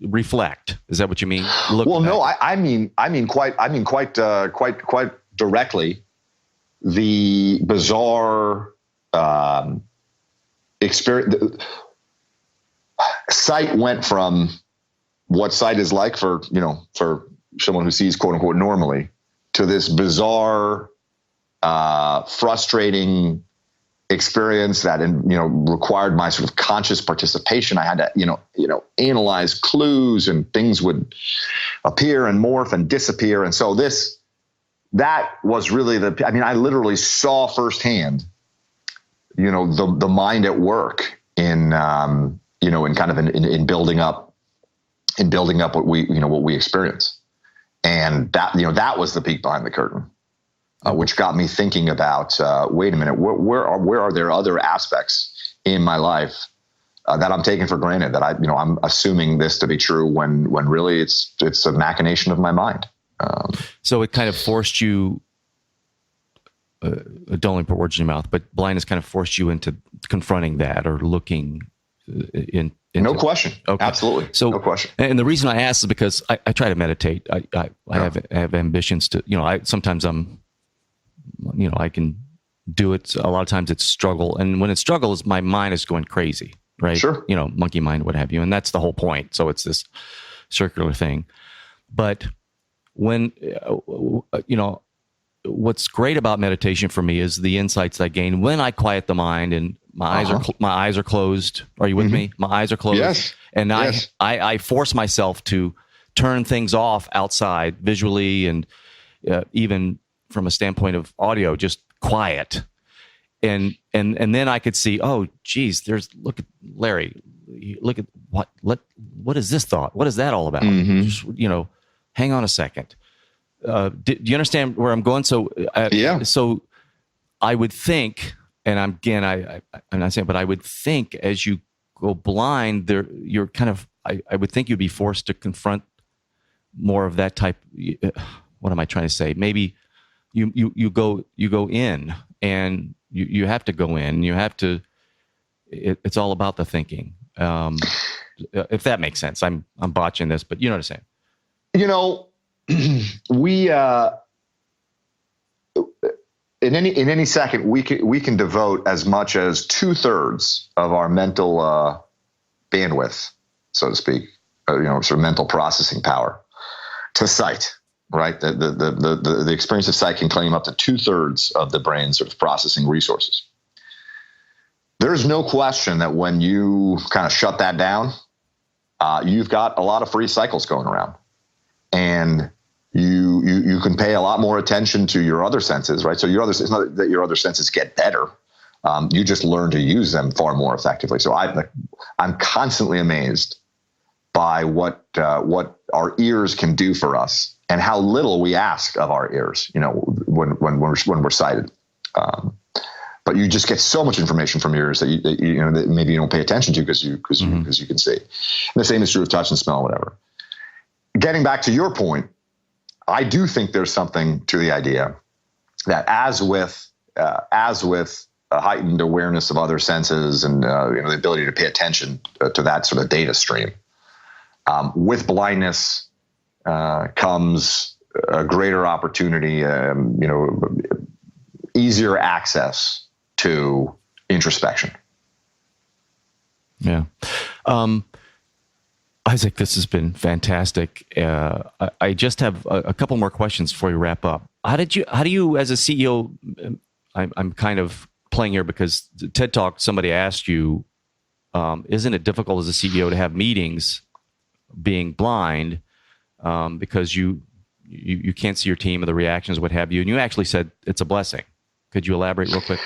reflect. Is that what you mean? No, I mean quite directly the bizarre experience. Sight went from what sight is like for someone who sees quote unquote normally to this bizarre, frustrating experience that required my sort of conscious participation. I had to analyze clues, and things would appear and morph and disappear. And so that was really I literally saw firsthand the mind at work in in building up what we experience. And that was the peek behind the curtain. Which got me thinking about, wait a minute, where are there other aspects in my life that I'm taking for granted, that I'm assuming this to be true when really it's a machination of my mind. So it kind of forced you, don't only put words in your mouth, but blindness kind of forced you into confronting that or looking into. No question. Okay. Absolutely. So, no question. And the reason I ask is because I try to meditate. I have ambitions to, sometimes I can do it. A lot of times it's struggle. And when it's struggle, my mind is going crazy, right? Sure. Monkey mind, what have you. And that's the whole point. So it's this circular thing. But when, what's great about meditation for me is the insights I gain when I quiet the mind and my eyes are closed. Are you with me? My eyes are closed. Yes. And I force myself to turn things off outside visually and even from a standpoint of audio, just quiet. And then I could see, oh, geez, look at Larry. you look at what is this thought? What is that all about? Just, hang on a second. Do you understand where I'm going? So, So I would think, and I'm not saying, but I would think as you go blind, you're kind of, I would think you'd be forced to confront more of that type. What am I trying to say? Maybe you go in, and you have to go in. You have to. It's all about the thinking. If that makes sense, I'm botching this, but you know what I'm saying. We in any second we can devote as much as 2/3 of our mental bandwidth, so to speak, sort of mental processing power to sight. Right, the experience of sight can claim up to 2/3 of the brain's sort of processing resources. There's no question that when you kind of shut that down, you've got a lot of free cycles going around, and you can pay a lot more attention to your other senses, right? So it's not that your other senses get better. You just learn to use them far more effectively. So I'm constantly amazed by what our ears can do for us, and how little we ask of our ears, when we're sighted. But you just get so much information from ears that that maybe you don't pay attention to because you can see. And the same is true of touch and smell, whatever. Getting back to your point, I do think there's something to the idea that as with a heightened awareness of other senses and the ability to pay attention to that sort of data stream, with blindness comes a greater opportunity, easier access to introspection. Yeah. Isaac, this has been fantastic. I just have a couple more questions before we wrap up. How do you, as a CEO, I'm kind of playing here because TED Talk, somebody asked you, isn't it difficult as a CEO to have meetings being blind because you can't see your team or the reactions, what have you? And you actually said it's a blessing. Could you elaborate real quick?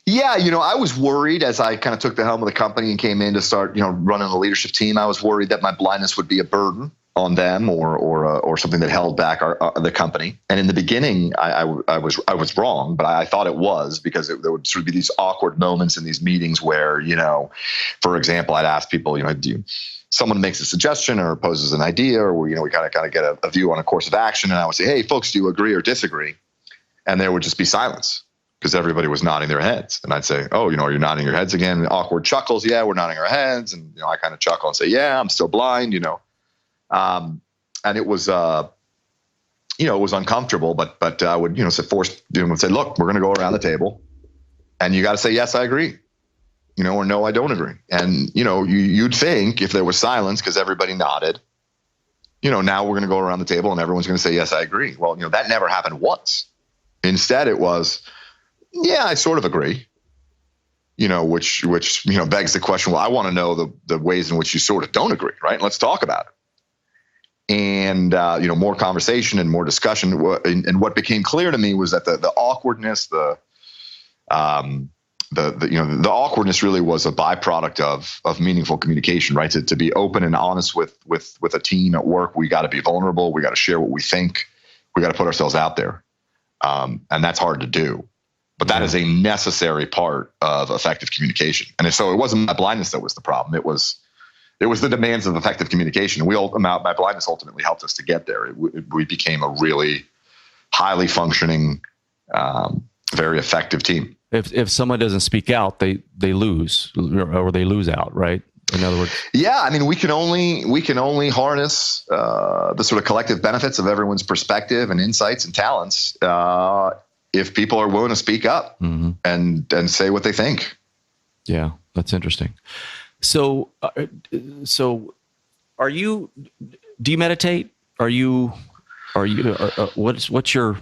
Yeah, I was worried as I kind of took the helm of the company and came in to start, running the leadership team. I was worried that my blindness would be a burden on them or something that held back the company. And in the beginning, I was wrong, but I thought it was because there would sort of be these awkward moments in these meetings where, for example, I'd ask people, someone makes a suggestion or poses an idea, or we kind of get a view on a course of action, and I would say, hey, folks, do you agree or disagree? And there would just be silence because everybody was nodding their heads. And I'd say, oh, are you nodding your heads again? Awkward chuckles. Yeah, we're nodding our heads. And, I kind of chuckle and say, yeah, I'm still blind, and it was, it was uncomfortable, but I would, would say, look, we're going to go around the table and you got to say, yes, I agree, or no, I don't agree. And, you'd think if there was silence because everybody nodded, now we're going to go around the table and everyone's going to say, yes, I agree. Well, that never happened once. Instead, it was, yeah, I sort of agree, which begs the question, well, I want to know the ways in which you sort of don't agree, right? Let's talk about it. And, more conversation and more discussion. And what became clear to me was that the awkwardness, the awkwardness really was a byproduct of meaningful communication, right? To be open and honest with a team at work, we got to be vulnerable. We got to share what we think. We got to put ourselves out there. And that's hard to do, but that is a necessary part of effective communication. And so it wasn't my blindness that was the problem. It was the demands of effective communication. My blindness ultimately helped us to get there. We became a really highly functioning, very effective team. If someone doesn't speak out, they lose or they lose out, right? In other words, yeah, I mean, we can only harness the sort of collective benefits of everyone's perspective and insights and talents if people are willing to speak up and say what they think. Yeah, that's interesting. So are you? Do you meditate? What's your?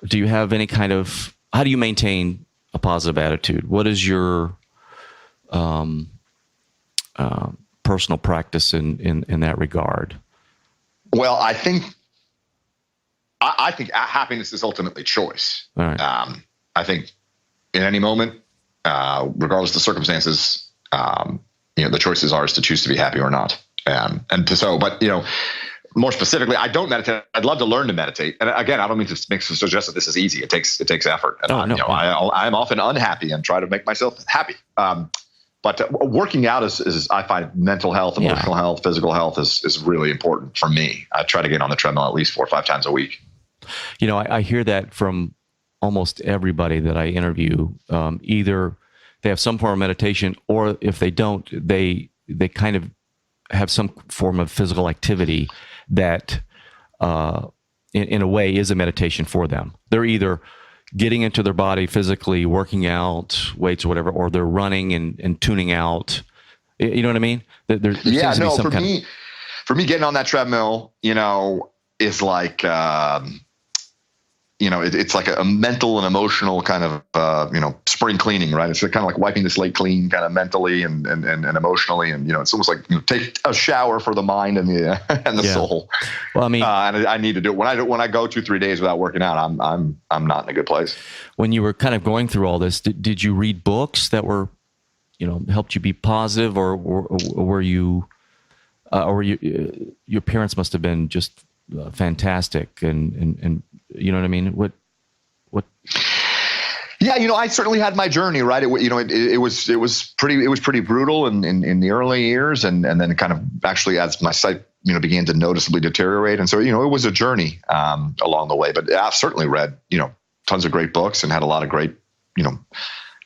Do you have any kind of? How do you maintain a positive attitude? What is your personal practice in that regard? Well, I think happiness is ultimately choice. All right. I think in any moment, regardless of the circumstances, the choice is ours to choose to be happy or not. But more specifically, I don't meditate. I'd love to learn to meditate. And again, I don't mean to suggest that this is easy. It takes effort. And I'm often unhappy and try to make myself happy. But working out is I find mental health, emotional health, physical health is really important for me. I try to get on the treadmill at least 4 or 5 times a week. I hear that from almost everybody that I interview. Either they have some form of meditation, or if they don't, they kind of have some form of physical activity that in a way is a meditation for them. They're either getting into their body physically, working out, weights or whatever, or they're running and tuning out. You know what I mean? There seems to be for me, getting on that treadmill, is like, it's like a mental and emotional kind of, spring cleaning, right? It's kind of like wiping the slate clean kind of mentally and emotionally. And, it's almost like take a shower for the mind and the soul. Well, I mean, and I need to do it. When I go 2-3 days without working out, I'm not in a good place. When you were kind of going through all this, did you read books that were, helped you be positive, or were you, your parents must have been just fantastic and you know what I mean? What? Yeah, I certainly had my journey, right? It was pretty brutal in the early years, and then kind of actually as my sight began to noticeably deteriorate, and so it was a journey along the way. But I've certainly read tons of great books and had a lot of great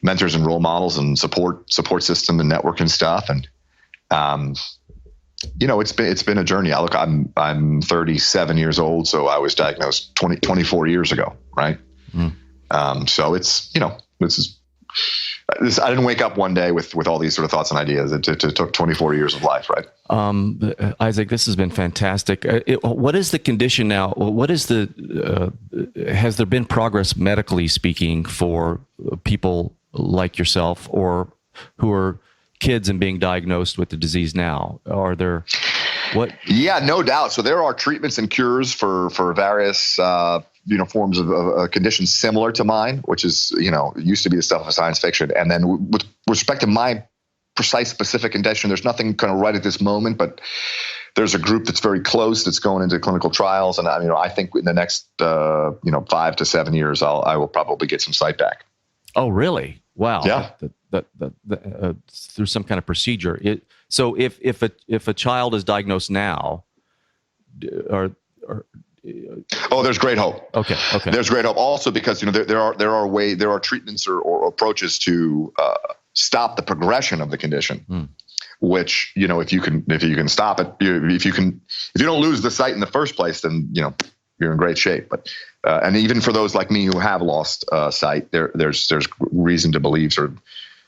mentors and role models and support system and network and stuff, and it's been a journey. I'm 37 years old, so I was diagnosed 24 years ago, right? So it's I didn't wake up one day with all these sort of thoughts and ideas. It took 24 years of life, right? Isaac, this has been fantastic. What is the condition now? What is has there been progress medically speaking for people like yourself, or who are kids and being diagnosed with the disease now? Are there what? Yeah, no doubt. So there are treatments and cures for various forms of conditions similar to mine, which is used to be the stuff of science fiction. And then with respect to my precise specific condition, there's nothing kind of right at this moment, but there's a group that's very close that's going into clinical trials, and I think in the next 5 to 7 years I will probably get some sight back. Oh, really? Wow. Yeah. Through some kind of procedure. So if a child is diagnosed now, there's great hope. Okay. There's great hope also because there are treatments or approaches to stop the progression of the condition. Which if you can stop it, if you don't lose the sight in the first place, then you're in great shape. But and even for those like me who have lost sight, there's reason to believe, sort of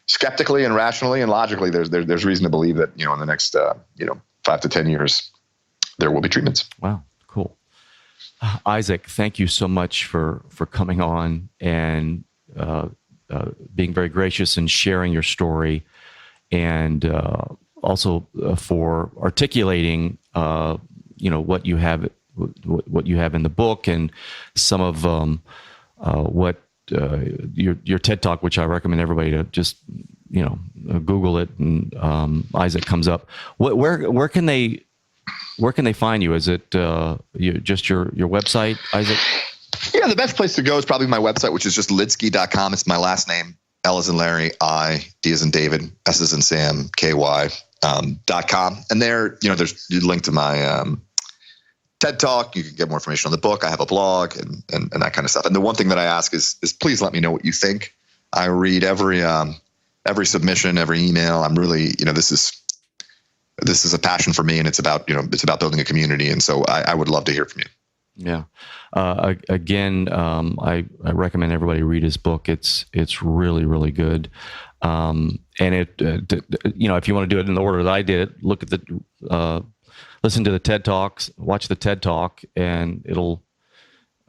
skeptically and rationally and logically, there's reason to believe that in the next 5 to 10 years there will be treatments. Wow, cool. Isaac, thank you so much for coming on and being very gracious and sharing your story, and also for articulating what you have in the book, and some of what your TED Talk, which I recommend everybody to just Google it, and Isaac comes up. Where can they find you? Is it just your website, Isaac? Yeah, the best place to go is probably my website, which is just lidsky.com. It's my last name, L as in Larry, I, D as in David, S as in Sam, KY, .com. And there, there's a link to my TED Talk. You can get more information on the book. I have a blog and that kind of stuff. And the one thing that I ask is please let me know what you think. I read every submission, every email. I'm really, this is a passion for me, and it's about building a community. And so I would love to hear from you. Yeah. Again, I recommend everybody read his book. It's really, really good. And if you want to do it in the order that I did, look at listen to the TED Talks, watch the TED Talk, and it'll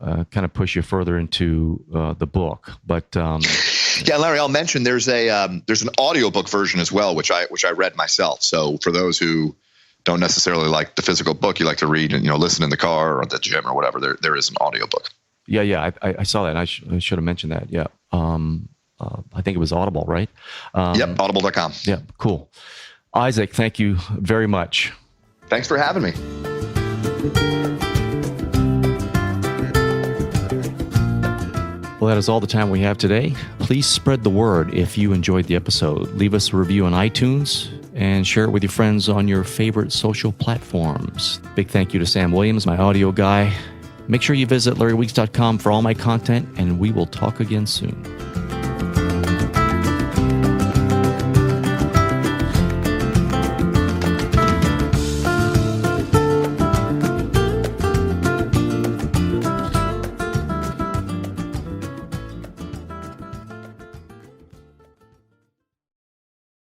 kind of push you further into the book. But yeah, Larry, I'll mention there's an audiobook version as well, which I read myself. So for those who don't necessarily like the physical book, you like to read and listen in the car or at the gym or whatever, there is an audiobook. Yeah, I saw that. And I should have mentioned that. Yeah, I think it was Audible, right? Yep, audible.com. Yeah, cool. Isaac, thank you very much. Thanks for having me. Well, that is all the time we have today. Please spread the word if you enjoyed the episode. Leave us a review on iTunes and share it with your friends on your favorite social platforms. Big thank you to Sam Williams, my audio guy. Make sure you visit LarryWeeks.com for all my content, and we will talk again soon.